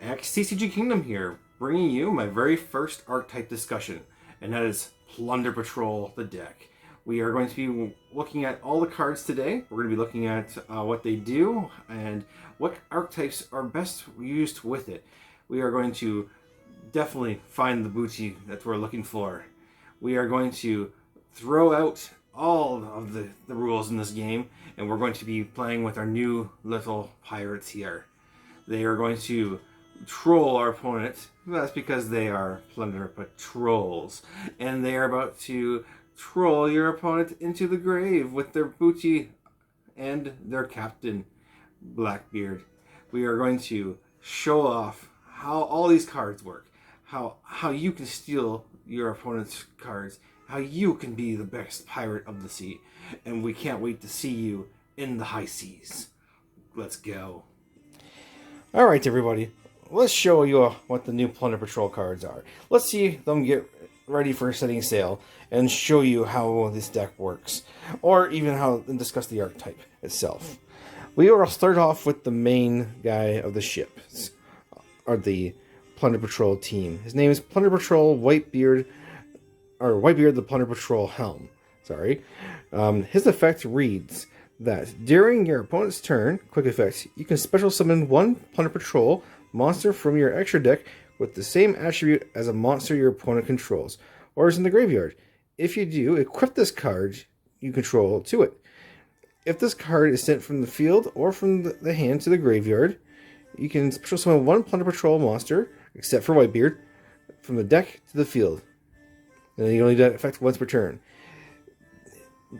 XCCG Kingdom here, bringing you my very first archetype discussion, and that is Plunder Patrol, the deck. We are going to be looking at all the cards today. We're going to be looking at what they do and what archetypes are best used with it. We are going to definitely find the booty that we're looking for. We are going to throw out all of the rules in this game, and we're going to be playing with our new little pirates here. They are going to troll our opponent. That's because they are Plunder Patrols, and they are about to troll your opponent into the grave with their booty and their captain, Blackbeard. We are going to show off how all these cards work, how you can steal your opponent's cards, how you can be the best pirate of the sea, and we can't wait to see you in the high seas. Let's go. Alright everybody, let's show you what the new Plunder Patrol cards are. Let's see them get ready for setting sail and show you how this deck works, or even how and discuss the archetype itself. We will start off with the main guy of the ship, or the Plunder Patrol team. His name is Plunder Patrol Whitebeard the Plunder Patrol Helm. Sorry. His effect reads that during your opponent's turn, quick effect, you can special summon one Plunder Patrol monster from your extra deck with the same attribute as a monster your opponent controls, or is in the graveyard. If you do, equip this card you control to it. If this card is sent from the field or from the hand to the graveyard, you can special summon one Plunder Patrol monster, except for Whitebeard, from the deck to the field. And you only do that effect once per turn.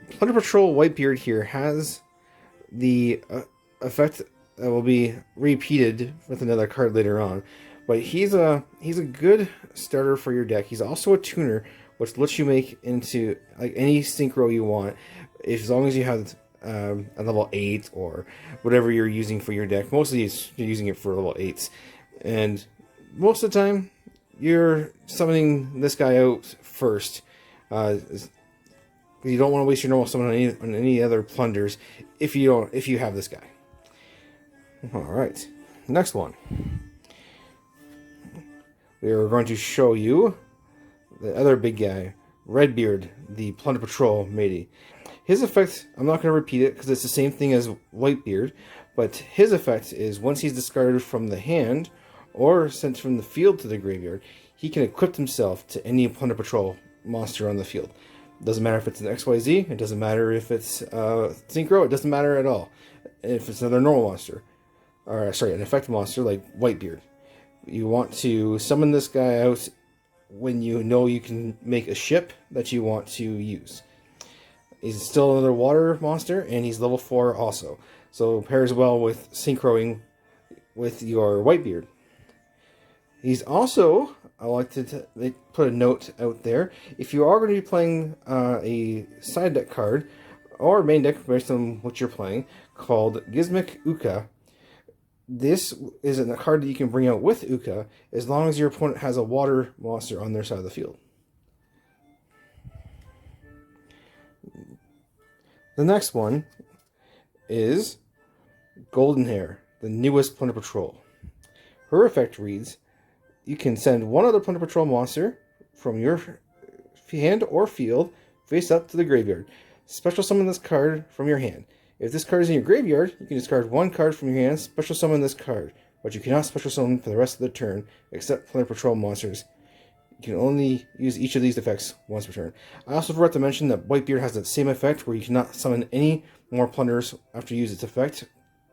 Plunder Patrol Whitebeard here has the effect that will be repeated with another card later on. But he's a good starter for your deck. He's also a tuner, which lets you make into like any synchro you want, as long as you have a level 8 or whatever you're using for your deck. Mostly you're using it for level 8s. And most of the time, you're summoning this guy out first. You don't want to waste your normal summon on any other plunders if you have this guy. Alright, next one. We are going to show you the other big guy, Redbeard, the Plunder Patrol matey. His effect, I'm not going to repeat it because it's the same thing as Whitebeard, but his effect is once he's discarded from the hand or sent from the field to the graveyard, he can equip himself to any Plunder Patrol monster on the field. It doesn't matter if it's an XYZ, it doesn't matter if it's Synchro, it doesn't matter at all. If it's another normal monster, or sorry, an effect monster like Whitebeard. You want to summon this guy out when you know you can make a ship that you want to use. He's still another water monster, and he's level 4 also. So pairs well with synchroing with your Whitebeard. He's also, I like to put a note out there, if you are going to be playing a side deck card, or main deck based on what you're playing, called Gizmic Uka, this is a card that you can bring out with Uka, as long as your opponent has a water monster on their side of the field. The next one is Golden Hair, the newest Plunder Patrol. Her effect reads, you can send one other Plunder Patrol monster from your hand or field face up to the graveyard. Special summon this card from your hand. If this card is in your graveyard, you can discard one card from your hand, special summon this card, but you cannot special summon for the rest of the turn, except Plunder Patrol monsters. You can only use each of these effects once per turn. I also forgot to mention that Whitebeard has the same effect, where you cannot summon any more plunders after you use its effect,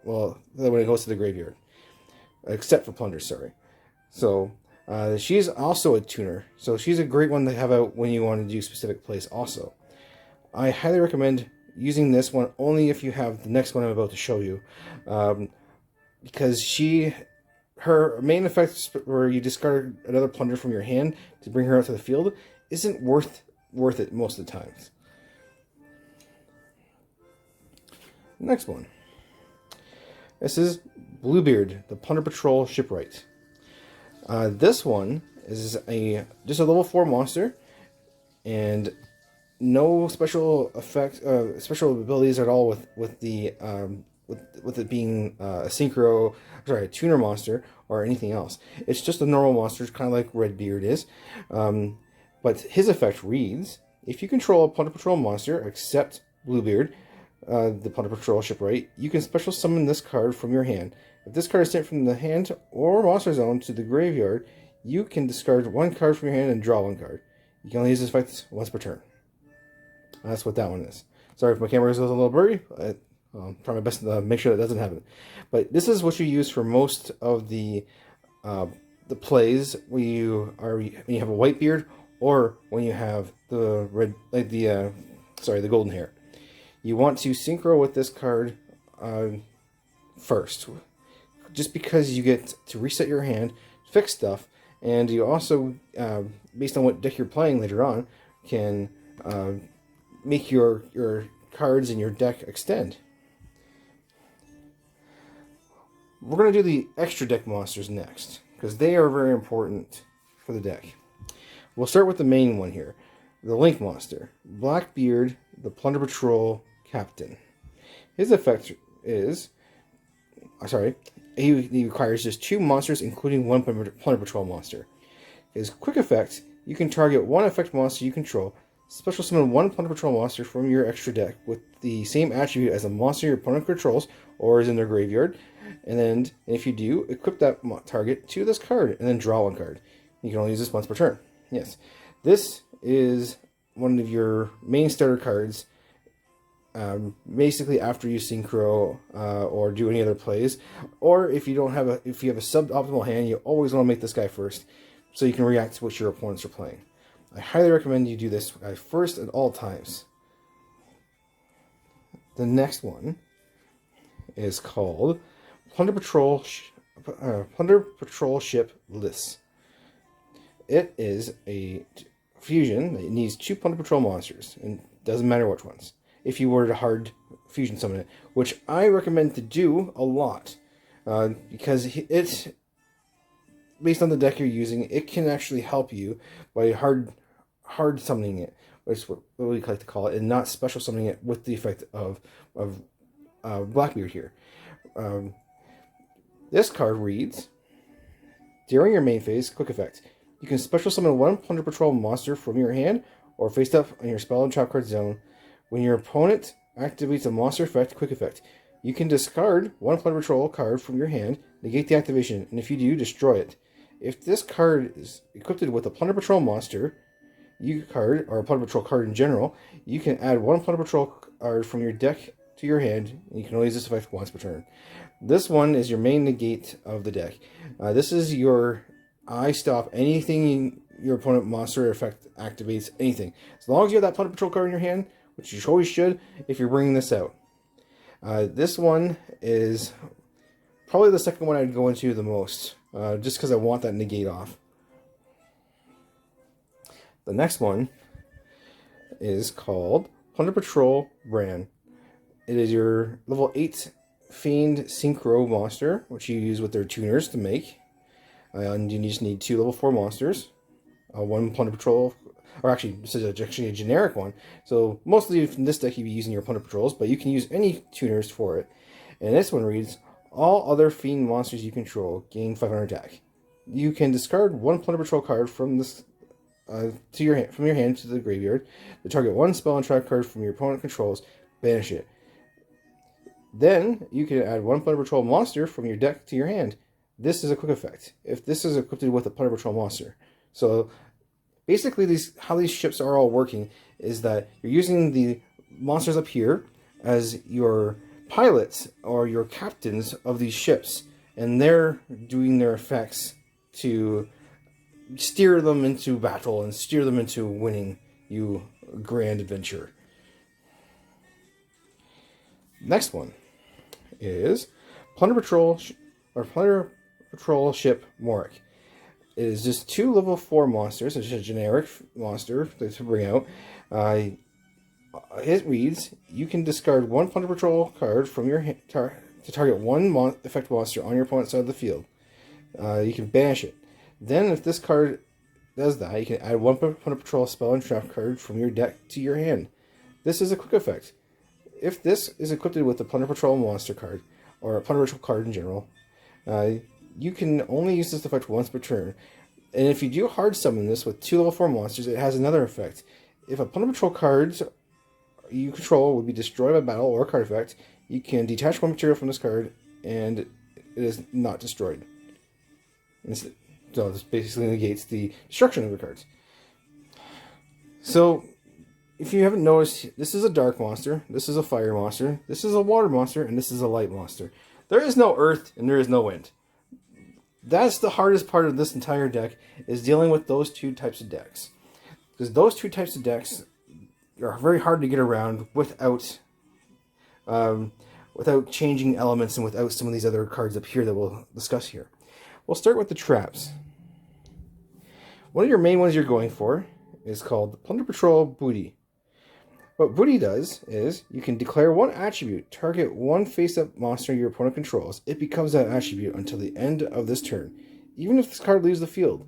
well, when it goes to the graveyard. Except for plunders, sorry. So, she's also a tuner, so she's a great one to have out when you want to do specific plays also. I highly recommend using this one only if you have the next one I'm about to show you, because her main effect where you discard another plunder from your hand to bring her out to the field isn't worth it most of the times. Next one. This is Bluebeard, the Plunder Patrol Shipwright. This one is just a level 4 monster, and no special effect, special abilities at all with the with it being a tuner monster or anything else. It's just a normal monster, kind of like Redbeard is. But his effect reads: if you control a Plunder Patrol monster, except Bluebeard, the Plunder Patrol shipwright, you can special summon this card from your hand. If this card is sent from the hand or monster zone to the graveyard, you can discard one card from your hand and draw one card. You can only use this effect once per turn. That's what that one is. Sorry if my camera goes a little blurry. I'll try my best to make sure that doesn't happen. But this is what you use for most of the plays when you have a Whitebeard, or when you have the the golden hair. You want to synchro with this card first, just because you get to reset your hand, fix stuff, and you also, based on what deck you're playing later on, can make your cards in your deck extend. We're going to do the extra deck monsters next, because they are very important for the deck. We'll start with the main one here, the Link monster, Blackbeard, the Plunder Patrol Captain. His effect is, he requires just 2 monsters, including 1 Plunder Patrol monster. His quick effect: you can target 1 effect monster you control, special summon 1 Plunder Patrol monster from your extra deck with the same attribute as a monster your opponent controls or is in their graveyard, and then if you do, equip that target to this card and then draw 1 card. You can only use this once per turn. Yes, this is one of your main starter cards. Basically, after you synchro or do any other plays, or if you have a suboptimal hand, you always want to make this guy first, so you can react to what your opponents are playing. I highly recommend you do this guy first at all times. The next one is called Plunder Patrol Ship Liss. It is a fusion that needs 2 Plunder Patrol monsters, and doesn't matter which ones. If you were to hard fusion summon it, which I recommend to do a lot, because it's based on the deck you're using, it can actually help you by hard summoning it, which is what we like to call it, and not special summoning it with the effect of Blackbeard here. This card reads: during your main phase, quick effect, you can special summon 1 Plunder Patrol monster from your hand or face up on your spell and trap card zone. When your opponent activates a monster effect, quick effect, you can discard 1 Plunder Patrol card from your hand, negate the activation, and if you do, destroy it. If this card is equipped with a Plunder Patrol monster card, or a Plunder Patrol card in general, you can add 1 Plunder Patrol card from your deck to your hand, and you can only use this effect once per turn. This one is your main negate of the deck. This is your I stop anything your opponent monster effect activates, anything. As long as you have that Plunder Patrol card in your hand, which you always should if you're bringing this out. This one is probably the second one I'd go into the most, just because I want that negate off. The next one is called Plunder Patrol Bran. It is your level 8 Fiend Synchro monster, which you use with their tuners to make. And you just need 2 level 4 monsters, 1 Plunder Patrol. Or actually, this is actually a generic one. So mostly in this deck you'd be using your Plunder Patrols, but you can use any tuners for it. And this one reads: all other Fiend monsters you control gain 500 attack. You can discard 1 Plunder Patrol card from this from your hand to the graveyard. To target 1 spell and trap card from your opponent controls, banish it. Then you can add 1 Plunder Patrol monster from your deck to your hand. This is a quick effect, if this is equipped with a Plunder Patrol monster. So basically, how these ships are all working is that you're using the monsters up here as your pilots or your captains of these ships, and they're doing their effects to steer them into battle and steer them into winning you a grand adventure. Next one is Plunder Patrol Ship Morik. It is just 2 level 4 monsters. It's just a generic monster to bring out. It reads: you can discard 1 Plunder Patrol card from your hand to target 1 effect monster on your opponent's side of the field. You can banish it. Then, if this card does that, you can add 1 Plunder Patrol spell and trap card from your deck to your hand. This is a quick effect. if this is equipped with a Plunder Patrol monster card, or a Plunder Patrol card in general, you can only use this effect once per turn. And if you do hard summon this with 2 level 4 monsters, it has another effect. If a Plunder Patrol card you control would be destroyed by battle or a card effect, you can detach 1 material from this card, and it is not destroyed. So this basically negates the destruction of the cards. So, if you haven't noticed, this is a dark monster, this is a fire monster, this is a water monster, and this is a light monster. There is no earth, and there is no wind. That's the hardest part of this entire deck, is dealing with those 2 types of decks. Because those 2 types of decks are very hard to get around without changing elements and without some of these other cards up here that we'll discuss here. We'll start with the traps. One of your main ones you're going for is called Plunder Patrol Booty. What Booty does is you can declare 1 attribute, target 1 face-up monster your opponent controls. It becomes that attribute until the end of this turn, even if this card leaves the field.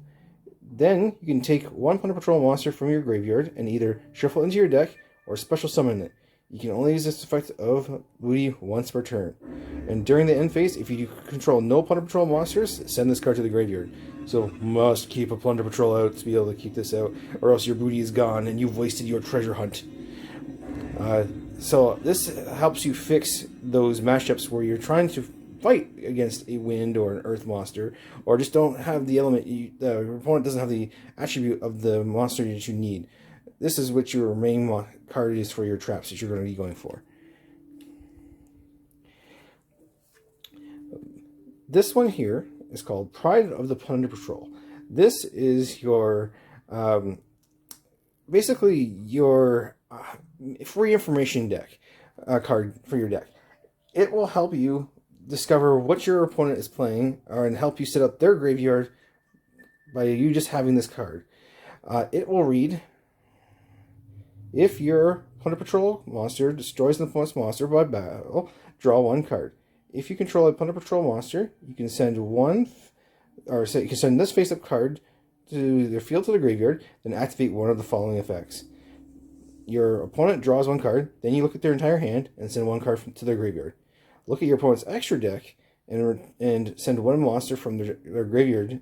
Then you can take 1 Plunder Patrol monster from your graveyard and either shuffle into your deck or special summon it. You can only use this effect of Booty once per turn. And during the end phase, if you control no Plunder Patrol monsters, send this card to the graveyard. So must keep a Plunder Patrol out to be able to keep this out, or else your booty is gone and you've wasted your treasure hunt. So this helps you fix those matchups where you're trying to fight against a wind or an earth monster, or just don't have the element, your opponent doesn't have the attribute of the monster that you need. This is what your main card is for your traps that you're going to be going for. This one here is called Pride of the Plunder Patrol. This is your, basically your free information deck card for your deck. It will help you discover what your opponent is playing, and help you set up their graveyard by you just having this card. It will read, if your Plunder Patrol monster destroys an opponent's monster by battle, draw 1 card. If you control a Plunder Patrol monster, you can send you can send this face-up card to their field to the graveyard, then activate one of the following effects. Your opponent draws 1 card, then you look at their entire hand and send 1 card to their graveyard. Look at your opponent's extra deck and send 1 monster from their graveyard.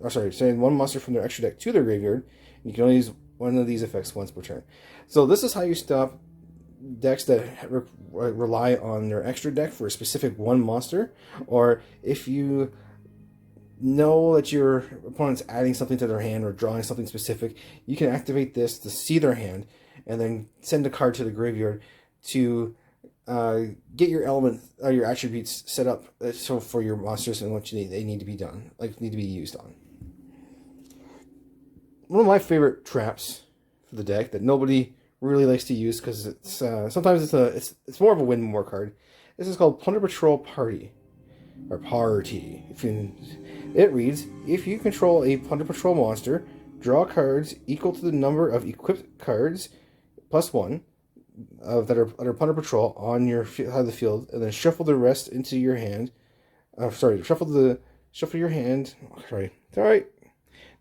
Send 1 monster from their extra deck to their graveyard. You can only use one of these effects once per turn. So this is how you stop decks that rely on their extra deck for a specific 1 monster, or if you know that your opponent's adding something to their hand or drawing something specific, you can activate this to see their hand and then send a card to the graveyard to get your element or your attributes set up so for your monsters and what they need to be done, need to be used on. One of my favorite traps for the deck that nobody really likes to use because it's sometimes it's more of a win more card. This is called Plunder Patrol Party. Or Party. It reads, if you control a Plunder Patrol monster, draw cards equal to the number of equipped cards plus 1 that are Plunder Patrol on your side of the field, and then shuffle the rest into your hand. Shuffle your hand. Sorry.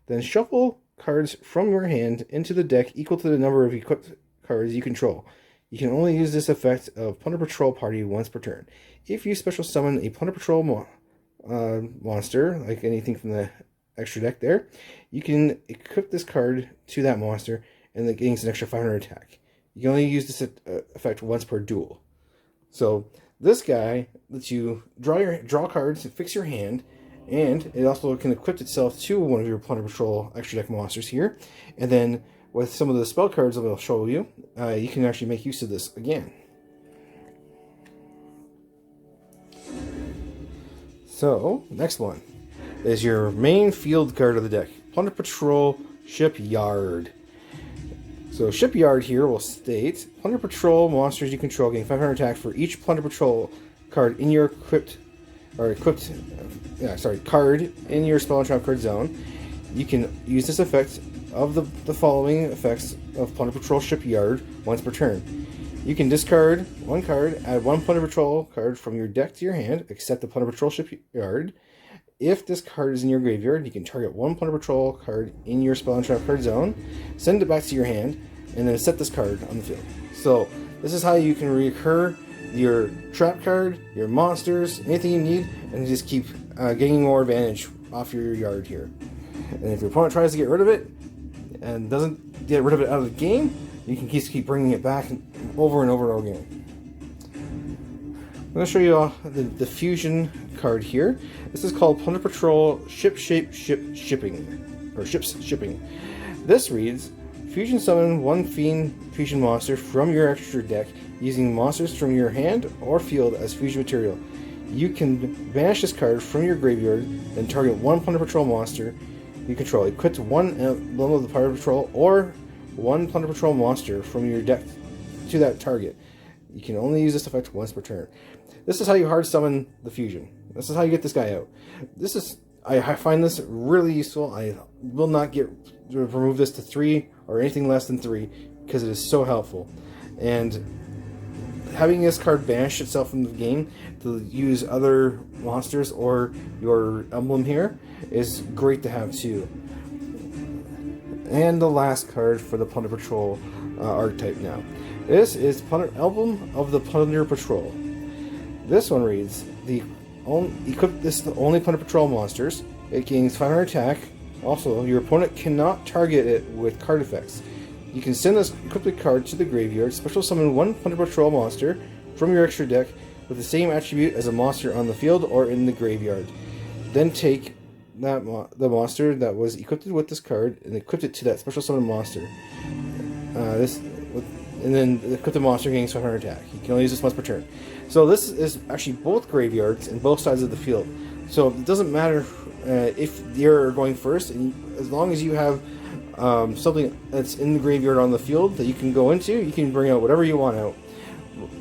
Then shuffle cards from your hand into the deck equal to the number of equipped cards you control. You can only use this effect of Plunder Patrol Party once per turn. If you special summon a Plunder Patrol monster, like anything from the extra deck there, you can equip this card to that monster, and it gains an extra 500 attack. You can only use this effect once per duel. So this guy lets you draw cards, fix your hand, and it also can equip itself to one of your Plunder Patrol extra deck monsters here. And then with some of the spell cards that I'll show you, you can actually make use of this again. So, next one is your main field card of the deck, Plunder Patrol Shipyard. So Shipyard here will state, Plunder Patrol monsters you control gain 500 attack for each Plunder Patrol card in your card in your spell and trap card zone. You can use this effect of the following effects of Plunder Patrol Shipyard once per turn. You can discard 1 card, add 1 Plunder Patrol card from your deck to your hand, except the Plunder Patrol Shipyard. If this card is in your graveyard, you can target 1 Plunder Patrol card in your spell and trap card zone, send it back to your hand, and then set this card on the field. So This is how you can recur your trap card, your monsters, anything you need, and just keep getting more advantage off your yard here. And if your opponent tries to get rid of it and doesn't get rid of it out of the game, you can just keep bringing it back over and over and over again. I'm going to show you the fusion card here. This is called Plunder Patrol Ships Shipping. This reads, fusion summon one fiend fusion monster from your extra deck using monsters from your hand or field as fusion material. You can banish this card from your graveyard, then target one Plunder Patrol monster you control. Equip one emblem of the Plunder Patrol or one Plunder Patrol monster from your deck to that target. You can only use this effect once per turn. This is how you hard summon the fusion. This is how you get this guy out. I find this really useful. I will not remove this to 3 or anything less than 3 because it is so helpful. And having this card banish itself from the game to use other monsters or your emblem here is great to have too. And the last card for the Plunder Patrol archetype now. This is Emblem of the Plunder Patrol. This one reads, equip this to only Plunder Patrol monsters. It gains 500 attack. Also, your opponent cannot target it with card effects. You can send this equipped card to the graveyard, special summon one Plunder Patrol monster from your extra deck with the same attribute as a monster on the field or in the graveyard. Then take the monster that was equipped with this card and equip it to that special summon monster. And then equip the monster gains 500 attack. You can only use this once per turn. So this is actually both graveyards and both sides of the field. So it doesn't matter if you're going first, and as long as you have something that's in the graveyard on the field that you can go into, you can bring out whatever you want out,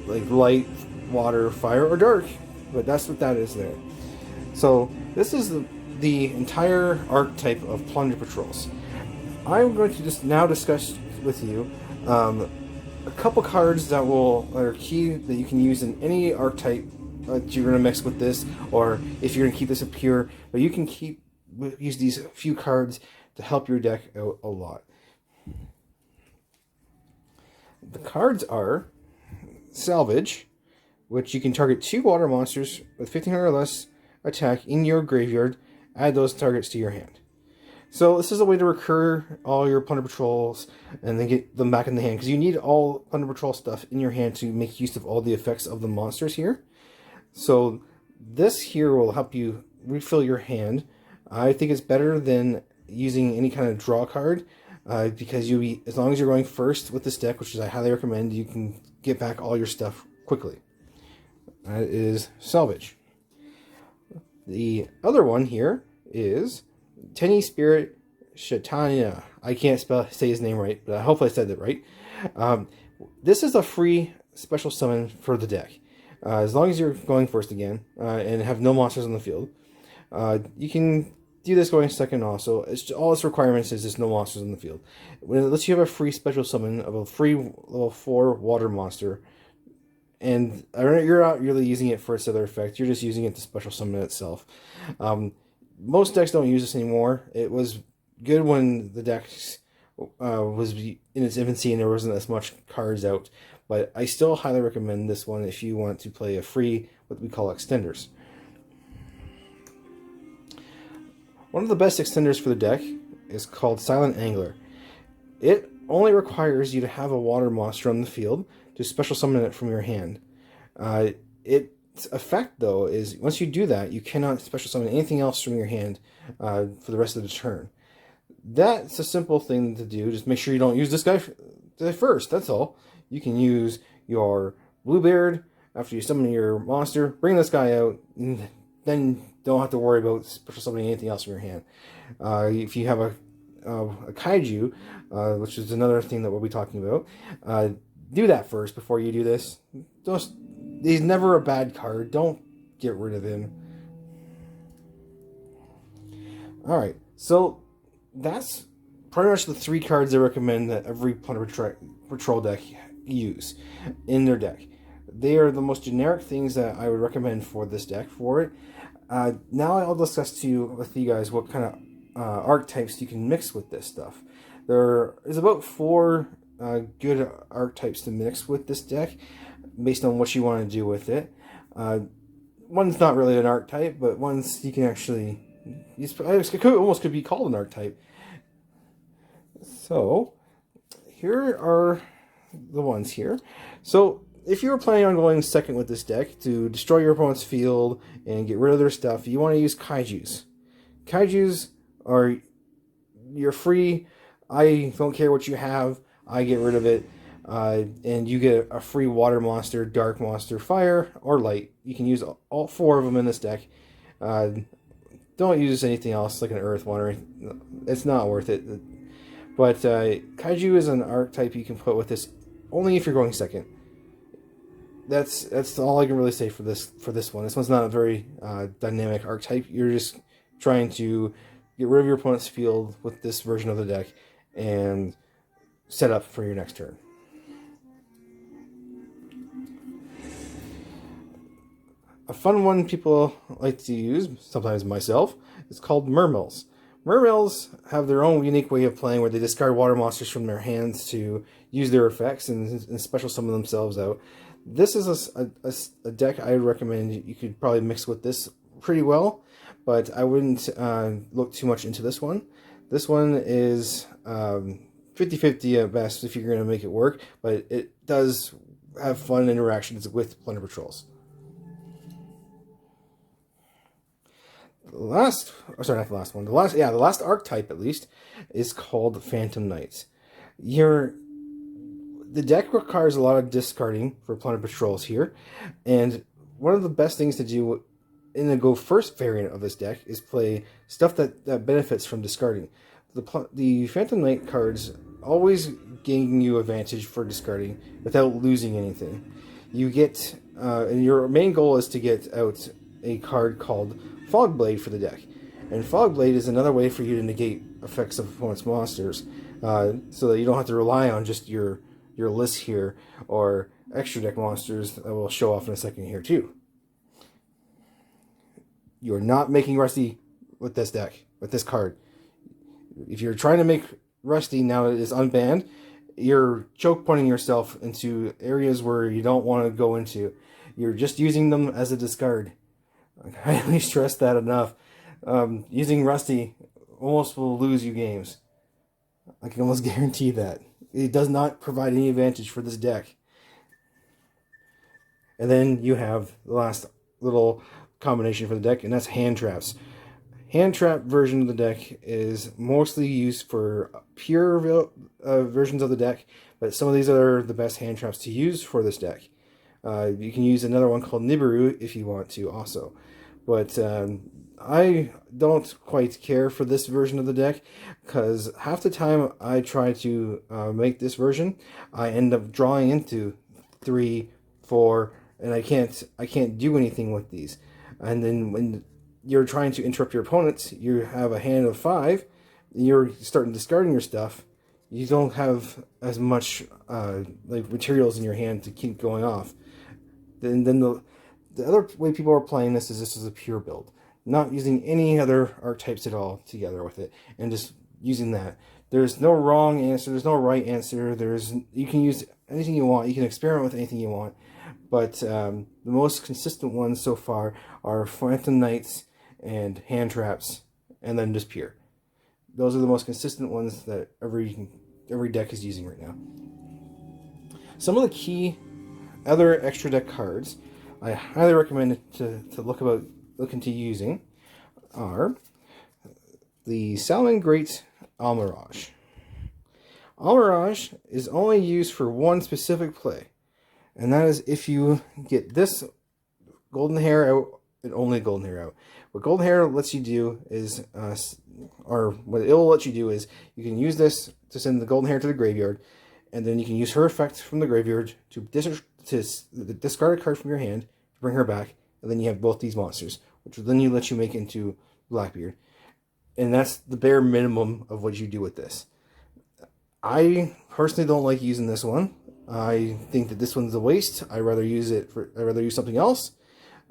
like light, water, fire, or dark. But that's what that is there. So this is the entire archetype of Plunder Patrols. I'm going to just now discuss with you a couple cards that are key that you can use in any archetype that you're going to mix with this, or if you're going to keep this up here, but you can use these few cards to help your deck out a lot. The cards are Salvage, which you can target 2 water monsters with 1500 or less attack in your graveyard. Add those targets to your hand. So this is a way to recur all your Plunder Patrols and then get them back in the hand, because you need all Plunder Patrol stuff in your hand to make use of all the effects of the monsters here. So this here will help you refill your hand. I think it's better than using any kind of draw card, because as long as you're going first with this deck, which is I highly recommend, you can get back all your stuff quickly. That is Salvage. The other one here is Tenny Spirit Shatanya. I can't say his name right, but I hope I said that right. This is a free special summon for the deck. As long as you're going first again and have no monsters on the field, you can do this going second also. All its requirements is just no monsters on the field. When it lets you have a free special summon of a free level 4 water monster, and you're not really using it for its other effect, you're just using it to special summon itself. Most decks don't use this anymore. It was good when the deck was in its infancy and there wasn't as much cards out, but I still highly recommend this one if you want to play a free, what we call extenders. One of the best extenders for the deck is called Silent Angler. It only requires you to have a water monster on the field to special summon it from your hand. Its effect, though, is once you do that, you cannot special summon anything else from your hand for the rest of the turn. That's a simple thing to do. Just make sure you don't use this guy first. That's all. You can use your Bluebeard after you summon your monster. Bring this guy out, and then don't have to worry about special summoning anything else from your hand. If you have a Kaiju, which is another thing that we'll be talking about, do that first before you do this. He's never a bad card. Don't get rid of him. Alright, so that's pretty much the 3 cards I recommend that every Plunder Patrol deck use in their deck. They are the most generic things that I would recommend for this deck for it. Now I'll discuss with you guys what kind of archetypes you can mix with this stuff. There is about 4 good archetypes to mix with this deck based on what you want to do with it. One's not really an archetype, but one's you can actually... It almost could be called an archetype. So, here are the ones here. So, if you were planning on going second with this deck to destroy your opponent's field and get rid of their stuff, you want to use Kaijus. Kaijus are... You're free. I don't care what you have. I get rid of it. And you get a free water monster, dark monster, fire, or light. You can use all 4 of them in this deck. Don't use anything else like an earth one. Or it's not worth it. But Kaiju is an archetype you can put with this only if you're going second. That's all I can really say for this one. This one's not a very dynamic archetype. You're just trying to get rid of your opponent's field with this version of the deck and set up for your next turn. A fun one people like to use, sometimes myself, is called Mermills. Mermills have their own unique way of playing where they discard water monsters from their hands to use their effects and special summon themselves out. This is a deck I would recommend you could probably mix with this pretty well, but I wouldn't look too much into this one. This one is 50-50 at best if you're going to make it work, but it does have fun interactions with Plunder Patrols. The last archetype at least is called Phantom Knights. The deck requires a lot of discarding for Plunder Patrols here, and one of the best things to do in the go first variant of this deck is play stuff that benefits from discarding. The Phantom Knight cards always gain you advantage for discarding without losing anything. You get, and your main goal is to get out a card called Fogblade for the deck. And Fogblade is another way for you to negate effects of opponent's monsters, so that you don't have to rely on just your list here, or extra deck monsters that will show off in a second here too. You're not making Rusty with this deck, with this card. If you're trying to make Rusty now that it is unbanned, you're choke pointing yourself into areas where you don't want to go into. You're just using them as a discard. I highly stress that enough. Using Rusty almost will lose you games. I can almost guarantee that. It does not provide any advantage for this deck. And then you have the last little combination for the deck, and that's hand traps. Hand trap version of the deck is mostly used for pure versions of the deck, but some of these are the best hand traps to use for this deck. You can use another one called Nibiru if you want to also. But I don't quite care for this version of the deck, because half the time I try to make this version, I end up drawing into 3, 4, and I can't do anything with these. And then when you're trying to interrupt your opponents, you have a hand of 5, you're starting discarding your stuff, you don't have as much like materials in your hand to keep going off. Then the other way people are playing this is a pure build, not using any other archetypes at all together with it, and just using that. There's no wrong answer, there's no right answer, you can use anything you want, you can experiment with anything you want, but the most consistent ones so far are Phantom Knights and hand traps, and then just pure. Those are the most consistent ones that every deck is using right now. Some of the key other extra deck cards I highly recommend to look into using are the Salamangreat Almirage. Almirage is only used for one specific play, and that is if you get this golden hair out and only golden hair out. What golden hair lets you do is, or what it will let you do is, you can use this to send the golden hair to the graveyard, and then you can use her effect from the graveyard to discard a card from your hand to bring her back, and then you have both these monsters, which will then let you make into Blackbeard. And that's the bare minimum of what you do with this. I personally don't like using this one. I think that this one's a waste. I'd rather use something else,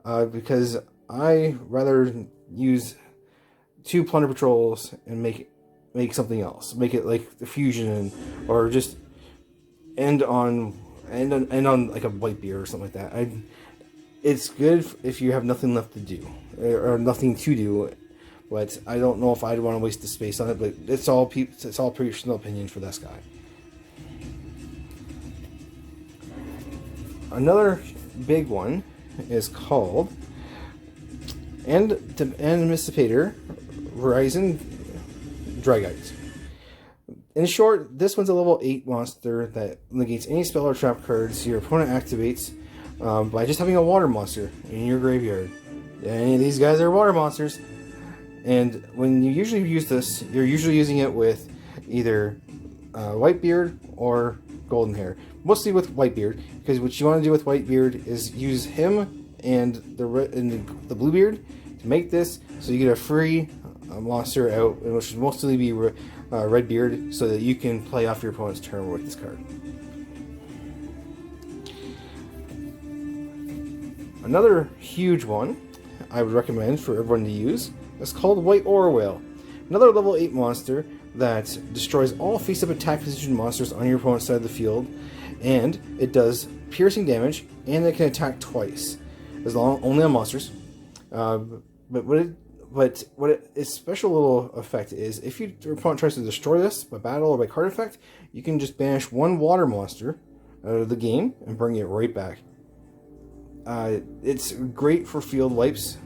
because I rather use 2 Plunder Patrols and make something else. Make it like the fusion, or just and on like a white beard or something like that. It's good if you have nothing left to do or nothing to do, but I don't know if I'd want to waste the space on it. But it's all personal opinion for this guy. Another big one is called Anticipator Horizon Dragite. In short, this one's a level 8 monster that negates any spell or trap cards your opponent activates by just having a water monster in your graveyard. Any of these guys are water monsters. And when you usually use this, you're usually using it with either Whitebeard or Golden Hair. Mostly with Whitebeard, because what you want to do with Whitebeard is use him and the Bluebeard to make this, so you get a free monster out, which should mostly be Redbeard, so that you can play off your opponent's turn with this card. Another huge one I would recommend for everyone to use is called White Aura Whale. Another level 8 monster that destroys all face-up attack position monsters on your opponent's side of the field, and it does piercing damage, and it can attack twice, only on monsters. But its special little effect is, if your opponent tries to destroy this by battle or by card effect, you can just banish one water monster out of the game and bring it right back. It's great for field wipes,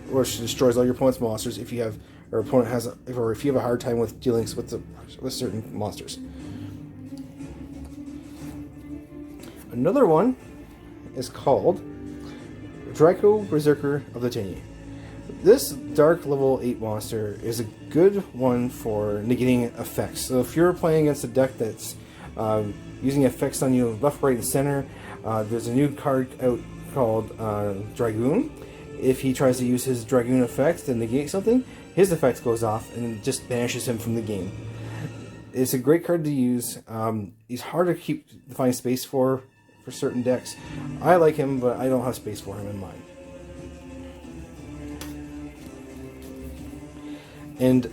which destroys all your opponent's monsters if you have if you have a hard time with dealing with certain monsters. Another one is called Draco Berserker of the Tiny. This dark level 8 monster is a good one for negating effects. So if you're playing against a deck that's using effects on you left, right, and center, there's a new card out called Dragoon. If he tries to use his Dragoon effect to negate something, his effect goes off and just banishes him from the game. It's a great card to use. He's hard to find space for certain decks. I like him, but I don't have space for him in mine. And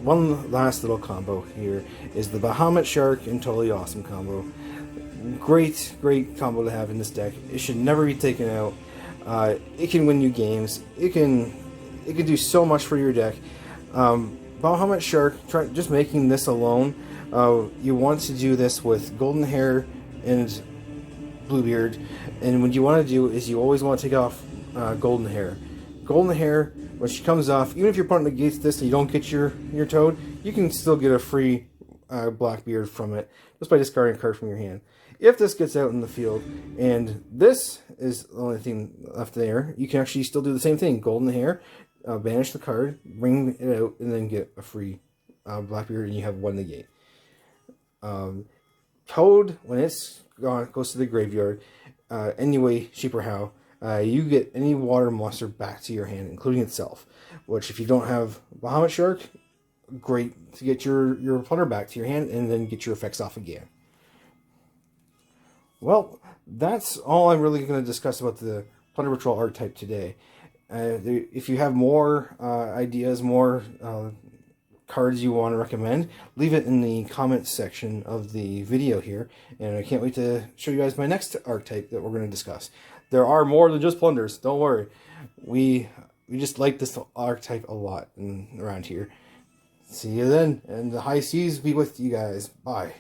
one last little combo here is the Bahamut Shark and Totally Awesome combo. Great combo to have in this deck. It should never be taken out. It can win you games. It can do so much for your deck. Bahamut Shark, just making this alone, you want to do this with Golden Hair and Bluebeard, and what you want to do is you always want to take off Golden Hair. Golden Hair, when she comes off, even if your opponent negates this and you don't get your Toad, you can still get a free Blackbeard from it just by discarding a card from your hand. If this gets out in the field and this is the only thing left there, you can actually still do the same thing. Golden Hair, banish the card, bring it out, and then get a free Blackbeard, and you have one negate. Toad, when it's gone, goes to the graveyard, any way, shape, or how, you get any water monster back to your hand, including itself. Which, if you don't have Bahamut Shark, great to get your Plunder back to your hand and then get your effects off again. Well, that's all I'm really going to discuss about the Plunder Patrol archetype today. If you have more ideas, more cards you want to recommend, leave it in the comments section of the video here, and I can't wait to show you guys my next archetype that we're going to discuss. There are more than just plunders, don't worry. We just like this archetype a lot around here. See you then, and the high seas be with you guys. Bye.